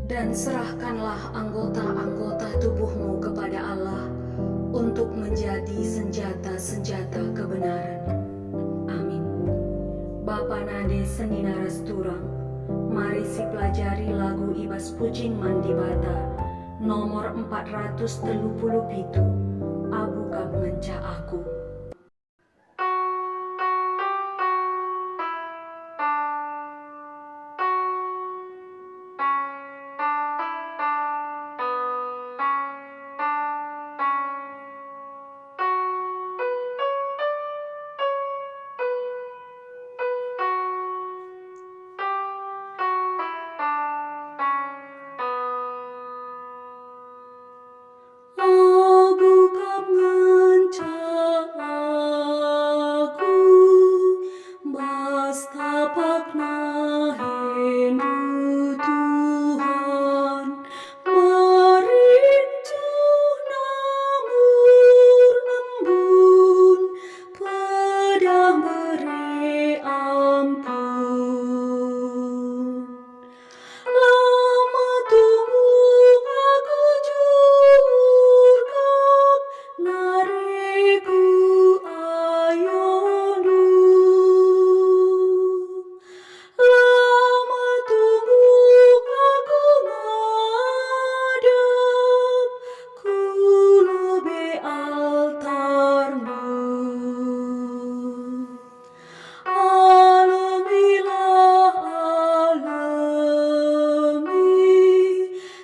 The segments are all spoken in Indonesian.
dan serahkanlah anggota-anggota tubuhmu kepada Allah untuk menjadi senjata-senjata kebenaran. Amin. Bapa Nade Seni Naras Turang, mari si pelajari lagu Ibas Pucin Mandibata nomor 437, Abu Kap Mencah Aku.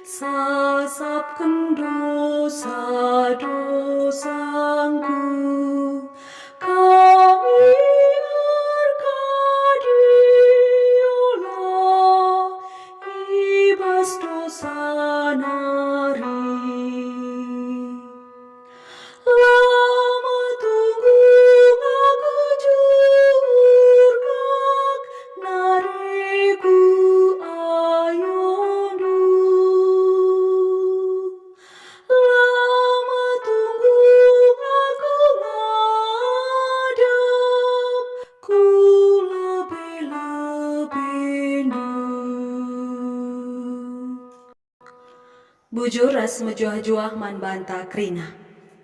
Sasapkan dosa-dosaku, kami arkadiola, ibas dosa nari. Lama tunggu aku jurkak, nariku ayondu. Lama tunggu aku ngadap, ku lebih-lebih nu. Bujur ras mejuah-juah man banta krina.